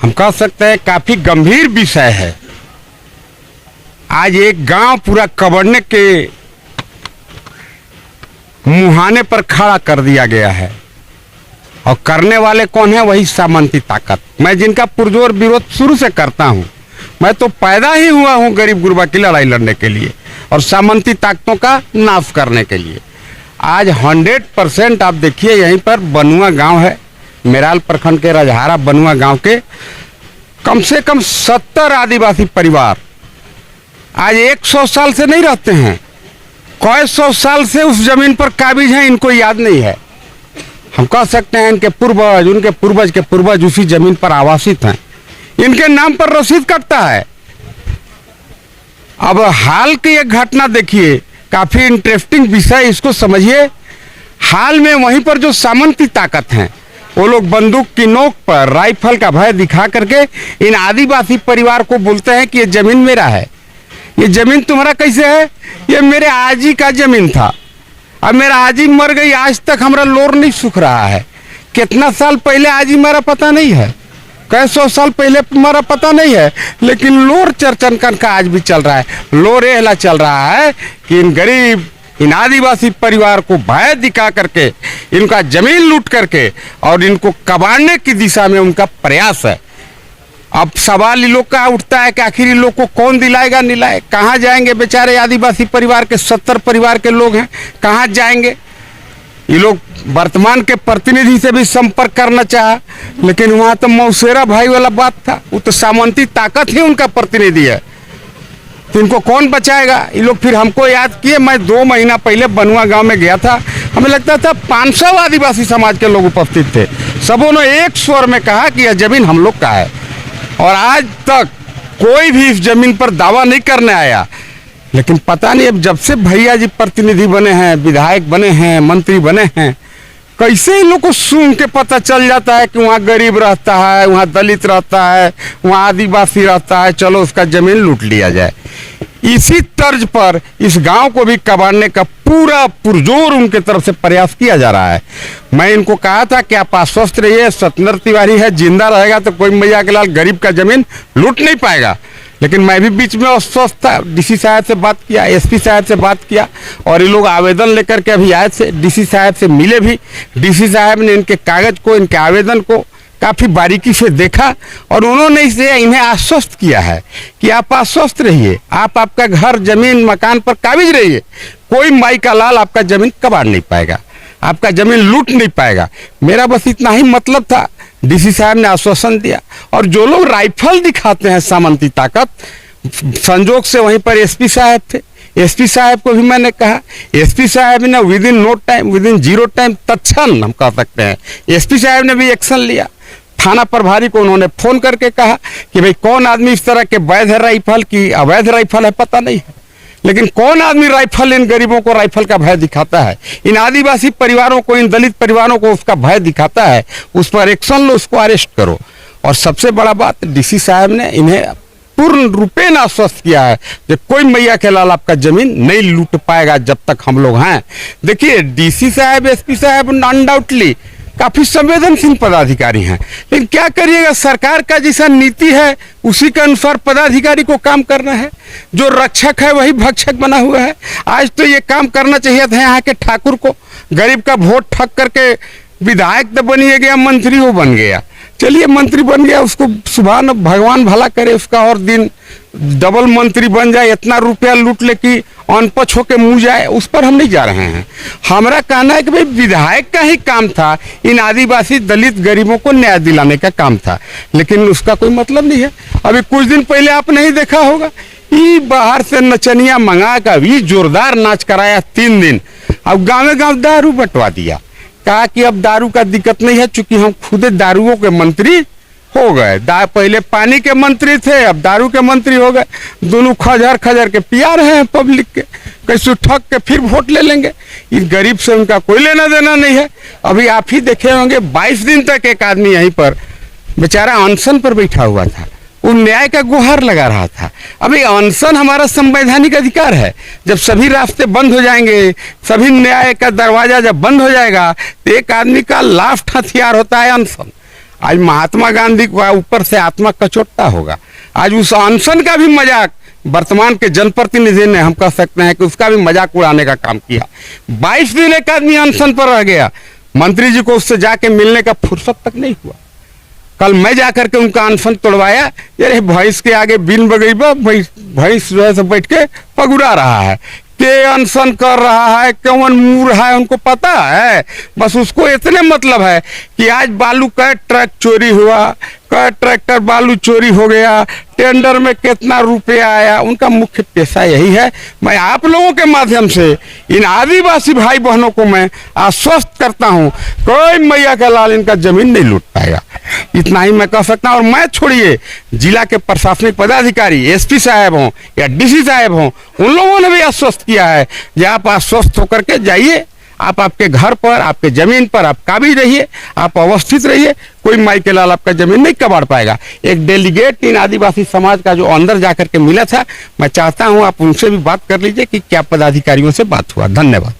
हम कह सकते हैं काफी गंभीर विषय है। आज एक गांव पूरा कबड़ने के मुहाने पर खड़ा कर दिया गया है, और करने वाले कौन है? वही सामंती ताकत। मैं जिनका पुरजोर विरोध शुरू से करता हूं। मैं तो पैदा ही हुआ हूं गरीब गुरबा की लड़ाई लड़ने के लिए और सामंती ताकतों का नाश करने के लिए। आज 100% आप देखिए, यहीं पर बनुआ गांव है, मेराल प्रखंड के रजहारा बनुआ गांव के कम से कम 70 आदिवासी परिवार आज 100 साल से नहीं रहते हैं। कई 100 साल से उस जमीन पर काबिज हैं, इनको याद नहीं है। हम कह सकते हैं इनके पूर्वज, उनके पूर्वज के पूर्वज उसी जमीन पर आवासित हैं, इनके नाम पर रसीद कटता है। अब हाल की एक घटना देखिए, काफी इंटरेस्टिंग विषय, इसको समझिए। हाल में वहीं पर जो सामंती ताकत हैं, वो लोग बंदूक की नोक पर राइफल का भय दिखा करके इन आदिवासी परिवार को बोलते हैं कि ये जमीन मेरा है। ये जमीन तुम्हारा कैसे है? ये मेरे आजी का जमीन था, अब मेरा आजी मर गई, आज तक हमारा लोर नहीं सूख रहा है। कितना साल पहले आजी मरा पता नहीं है, कई 100 साल पहले हमारा पता नहीं है, लेकिन लोर चर्चन का आज भी चल रहा है। लोर एहला चल रहा है कि इन गरीब, इन आदिवासी परिवार को भय दिखा करके, इनका जमीन लूट करके और इनको कबाड़ने की दिशा में उनका प्रयास है। अब सवाल इन लोग का उठता है कि आखिर इन लोग को कौन दिलाएगा न्याय? कहाँ जाएंगे बेचारे आदिवासी परिवार के 70 परिवार के लोग हैं, कहाँ जाएंगे? ये लोग वर्तमान के प्रतिनिधि से भी संपर्क करना चाहा, लेकिन वहां तो मौसेरा भाई वाला बात था, वो तो सामंती ताकत ही उनका प्रतिनिधि है, तो इनको कौन बचाएगा? ये लोग फिर हमको याद किए। मैं 2 महीना पहले बनुआ गांव में गया था, हमें लगता था 500 आदिवासी समाज के लोग उपस्थित थे। सबों ने एक स्वर में कहा कि यह जमीन हम लोग का है, और आज तक कोई भी इस जमीन पर दावा नहीं करने आया। लेकिन पता नहीं अब जब से भैया जी प्रतिनिधि बने हैं, विधायक बने हैं, मंत्री बने हैं, कैसे इन लोग को सुन के पता चल जाता है कि वहाँ गरीब रहता है, वहाँ दलित रहता है, वहाँ आदिवासी रहता है, चलो उसका जमीन लूट लिया जाए। इसी तर्ज पर इस गांव को भी कबाड़ने का पूरा पुरजोर उनके तरफ से प्रयास किया जा रहा है। मैं इनको कहा था कि आप आश्वस्त रहिए, सत्येंद्र तिवारी है, जिंदा रहेगा तो कोई मैया के लाल गरीब का जमीन लूट नहीं पाएगा। लेकिन मैं भी बीच में अस्वस्थ था, डीसी साहब से बात किया, एसपी साहब से बात किया, और ये लोग आवेदन लेकर के अभी आए थे, डीसी साहब से मिले भी। डीसी साहब ने इनके कागज को, इनके आवेदन को काफ़ी बारीकी से देखा, और उन्होंने इन्हें आश्वस्त किया है कि आप आश्वस्त रहिए, आप आपका घर, जमीन, मकान पर काबिज रहिए, कोई माई का लाल आपका जमीन कबाड़ नहीं पाएगा, आपका जमीन लूट नहीं पाएगा। मेरा बस इतना ही मतलब था। डीसी साहब ने आश्वासन दिया, और जो लोग राइफल दिखाते हैं सामंती ताकत, संजोग से वहीं पर एसपी साहब थे, एसपी साहब को भी मैंने कहा, एसपी साहब ने within no time, within 0 time तत्क्षण हम कह सकते हैं, एसपी साहब ने भी एक्शन लिया। थाना प्रभारी को उन्होंने फोन करके कहा कि भाई कौन आदमी इस तरह के वैध राइफल की अवैध राइफल है पता नहीं है, लेकिन कौन आदमी राइफल, इन गरीबों को राइफल का भय दिखाता है, इन आदिवासी परिवारों को, इन दलित परिवारों को उसका भय दिखाता है, उस पर एक्शन लो, उसको अरेस्ट करो। और सबसे बड़ा बात, डीसी साहब ने इन्हें पूर्ण रूपेण आश्वस्त किया है कि कोई मैया के लाल आपका जमीन नहीं लूट पाएगा जब तक हम लोग हैं। देखिए, डीसी साहब, एसपी साहब अनडाउटली काफी संवेदनशील पदाधिकारी हैं, लेकिन क्या करिएगा, सरकार का जैसा नीति है उसी के अनुसार पदाधिकारी को काम करना है। जो रक्षक है वही भक्षक बना हुआ है। आज तो ये काम करना चाहिए था यहाँ के ठाकुर को, गरीब का वोट ठग करके विधायक तो बनिए गया, मंत्री वो बन गया। चलिए मंत्री बन गया, उसको सुभान भगवान भला करे, उसका और दिन डबल मंत्री बन जाए, इतना रुपया लूट ले कि अनपछ होके मुँह जाए, उस पर हम नहीं जा रहे हैं। हमारा कहना है कि भाई विधायक का ही काम था इन आदिवासी दलित गरीबों को न्याय दिलाने का काम था, लेकिन उसका कोई मतलब नहीं है। अभी कुछ दिन पहले आप नहीं देखा होगा, ये बाहर से नचनिया मंगा कर भी जोरदार नाच कराया 3 दिन, अब गाँव गाँव दारू बंटवा दिया, कहा कि अब दारू का दिक्कत नहीं है, चूंकि हम खुद दारुओं के मंत्री हो गए। पहले पानी के मंत्री थे, अब दारू के मंत्री हो गए। दोनों खजर खजर के पिया रहे हैं पब्लिक के, कैसे ठग के फिर वोट ले लेंगे। इस गरीब से उनका कोई लेना देना नहीं है। अभी आप ही देखे होंगे 22 दिन तक एक आदमी यहीं पर बेचारा अनशन पर बैठा हुआ था, वो न्याय का गुहार लगा रहा था। अभी अनशन हमारा संवैधानिक अधिकार है। जब सभी रास्ते बंद हो जाएंगे, सभी न्याय का दरवाजा जब बंद हो जाएगा, तो एक आदमी का लास्ट हथियार होता है अनशन। आज महात्मा गांधी को ऊपर से आत्मा कचोटता होगा। आज उस अनशन का भी मजाक वर्तमान के जनप्रतिनिधि ने, हम कह सकते हैं कि उसका भी मजाक उड़ाने का काम किया। 22 दिन एक आदमी अनशन पर रह गया, मंत्री जी को उससे जाके मिलने का फुर्सत तक नहीं हुआ। कल मैं जाकर के उनका अनशन तोड़वाया। ये भैंस के आगे बिन बगैबा भैंस जो है से बैठ के पगुरा रहा है के अनशन कर रहा है, कौन मुंह रहा है उनको पता है। बस उसको इतने मतलब है कि आज बालू का ट्रक चोरी हुआ, का ट्रैक्टर बालू चोरी हो गया, टेंडर में कितना रुपया आया। उनका मुख्य पेशा यही है। मैं आप लोगों के माध्यम से इन आदिवासी भाई बहनों को मैं आश्वस्त करता हूं, कोई मैया का लाल इनका जमीन नहीं लूट पाएगा। इतना ही मैं कह सकता हूं। और मैं छोड़िए, जिला के प्रशासनिक पदाधिकारी एसपी साहब हों या डीसी साहब हों, उन लोगों ने भी आश्वस्त किया है कि आप आश्वस्त होकर के जाइए, आप आपके घर पर, आपके जमीन पर आप काबिज रहिए, आप अवस्थित रहिए, कोई माई के लाल आपका जमीन नहीं कबाड़ पाएगा। एक डेलीगेट इन आदिवासी समाज का जो अंदर जाकर के मिला था, मैं चाहता हूं आप उनसे भी बात कर लीजिए कि क्या पदाधिकारियों से बात हुआ। धन्यवाद।